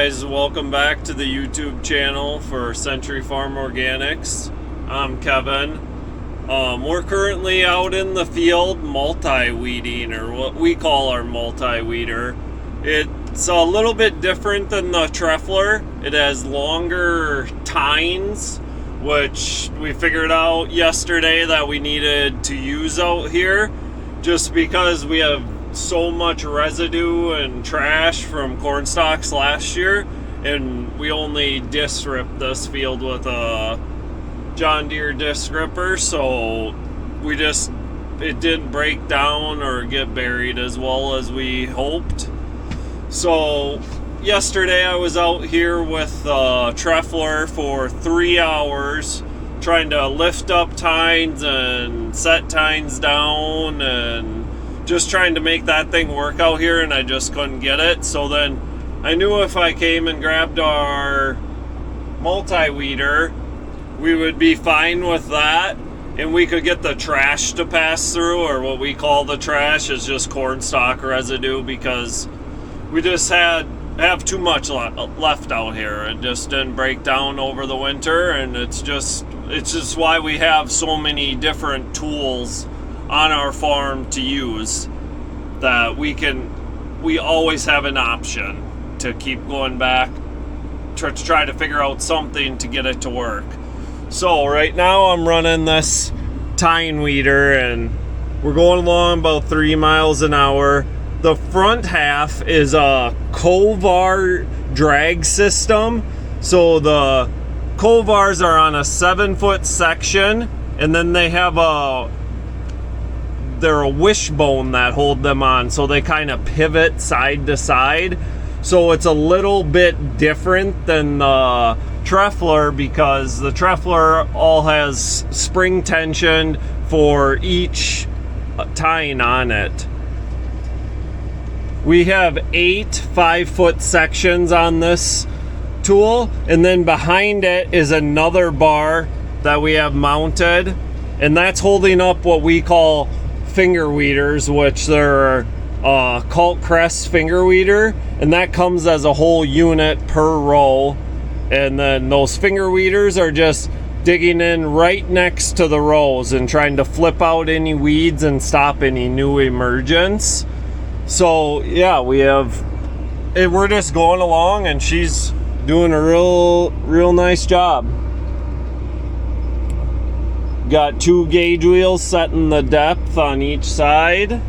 guys, welcome back to the YouTube channel for Century Farm Organics. I'm Kevin. We're currently out in the field multi-weeding, or what we call our multi-weeder. It's a little bit different than the Trefler. It has longer tines, which we figured out yesterday that we needed to use out here just because we have so much residue and trash from corn stalks last year, and we only disc ripped this field with a John Deere disc ripper, so it didn't break down or get buried as well as we hoped. So yesterday I was out here with a Trefler for 3 hours trying to lift up tines and set tines down and just trying to make that thing work out here, and I just couldn't get it. So then I knew if I came and grabbed our multi-weeder, we would be fine with that, and we could get the trash to pass through, or what we call the trash is just corn stalk residue, because we just have too much left out here. It just didn't break down over the winter, and it's just why we have so many different tools on our farm to use, that we always have an option to keep going back to try to figure out something to get it to work. So right now I'm running this tine weeder, and we're going along about 3 miles an hour. The front half is a Kovar drag system. So the Kovars are on a 7-foot section, and then they have they're a wishbone that hold them on, so they kind of pivot side to side. So it's a little bit different than the Trefler, because the Trefler all has spring tension for each tine on it. We have 8 5-foot sections on this tool, and then behind it is another bar that we have mounted, and that's holding up what we call finger weeders, which they're Cult Crest finger weeder, and that comes as a whole unit per row. And then those finger weeders are just digging in right next to the rows and trying to flip out any weeds and stop any new emergence. So yeah, we're just going along, and she's doing a real nice job. Got 2 gauge wheels setting the depth on each side.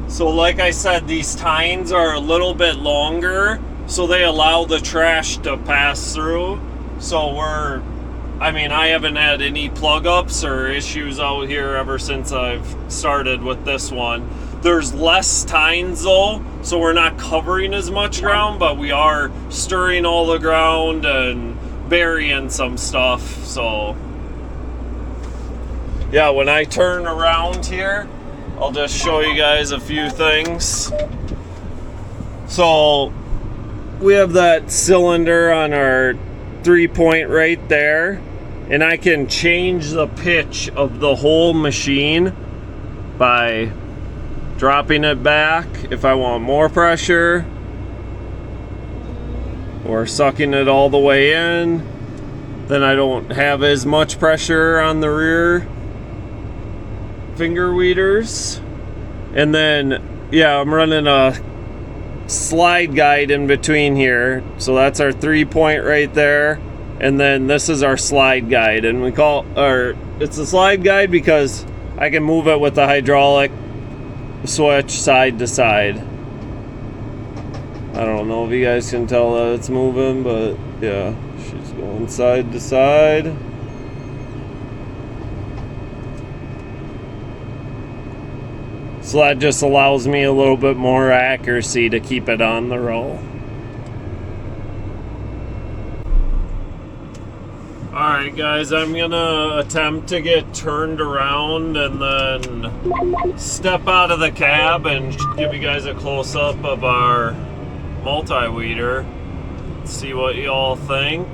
So like I said, these tines are a little bit longer, so they allow the trash to pass through. So I haven't had any plug ups or issues out here ever since I've started with this one. There's less tines though, so we're not covering as much ground, but we are stirring all the ground and burying some stuff. So yeah, when I turn around here, I'll just show you guys a few things. So we have that cylinder on our 3-point right there, and I can change the pitch of the whole machine by dropping it back if I want more pressure, or sucking it all the way in. Then I don't have as much pressure on the rear finger weeders. And then yeah, I'm running a slide guide in between here, so that's our 3-point right there, and then this is our slide guide, and it's a slide guide because I can move it with the hydraulic switch side to side. I don't know if you guys can tell that it's moving, but yeah, she's going side to side. So that just allows me a little bit more accuracy to keep it on the roll. Alright guys, I'm gonna attempt to get turned around and then step out of the cab and give you guys a close-up of our multi-weeder. See what y'all think.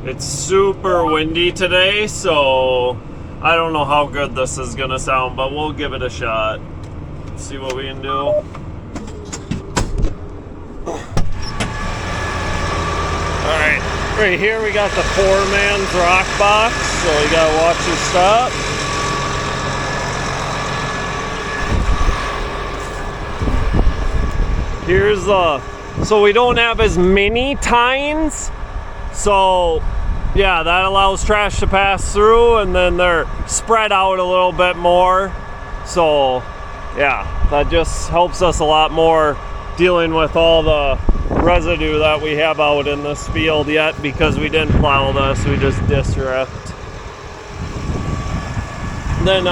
It's super windy today, so I don't know how good this is gonna sound, but we'll give it a shot. See what we can do. Alright, right here we got the 4-man's rock box, so you gotta watch your step. Here's so we don't have as many tines, so yeah, that allows trash to pass through, and then they're spread out a little bit more. So yeah, that just helps us a lot more dealing with all the residue that we have out in this field yet, because we didn't plow this, we just disc ripped. Then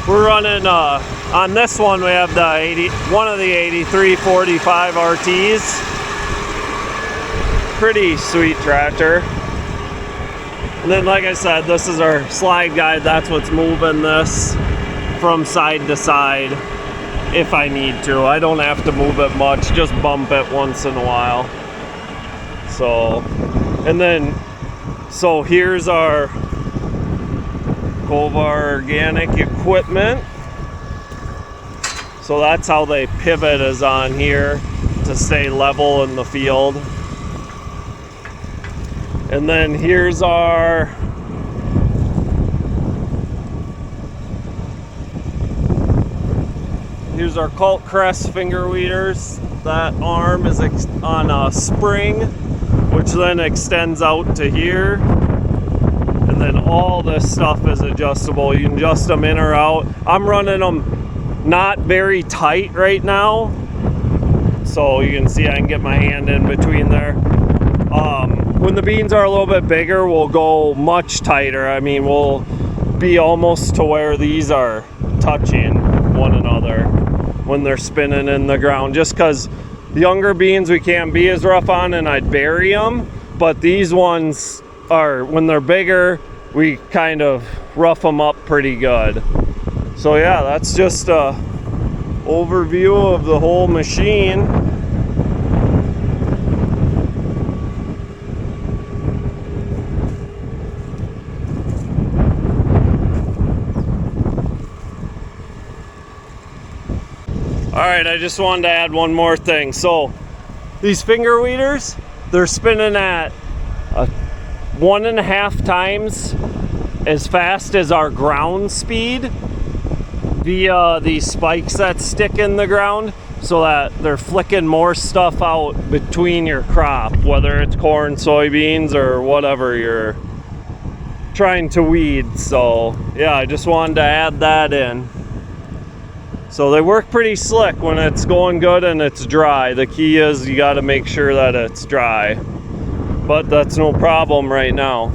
we're running on this one, we have the one of the 8345 RTs. Pretty sweet tractor. And then, like I said, this is our slide guide. That's what's moving this from side to side if I need to. I don't have to move it much, just bump it once in a while. So, and then, so here's our Kovar organic equipment. So that's how they pivot, is on here to stay level in the field. And then here's our Cult Crest finger weeders. That arm is on a spring, which then extends out to here. And then all this stuff is adjustable. You can adjust them in or out. I'm running them not very tight right now, so you can see I can get my hand in between there. When the beans are a little bit bigger, we'll go much tighter. I mean, we'll be almost to where these are touching one another when they're spinning in the ground, just because younger beans we can't be as rough on and I'd bury them, but these ones are, when they're bigger, we kind of rough them up pretty good. So yeah, that's just a overview of the whole machine. Alright, I just wanted to add one more thing. So these finger weeders, they're spinning at 1.5 times as fast as our ground speed via these spikes that stick in the ground, so that they're flicking more stuff out between your crop, whether it's corn, soybeans, or whatever you're trying to weed. So yeah, I just wanted to add that in. So they work pretty slick when it's going good and it's dry. The key is you got to make sure that it's dry, but that's no problem right now.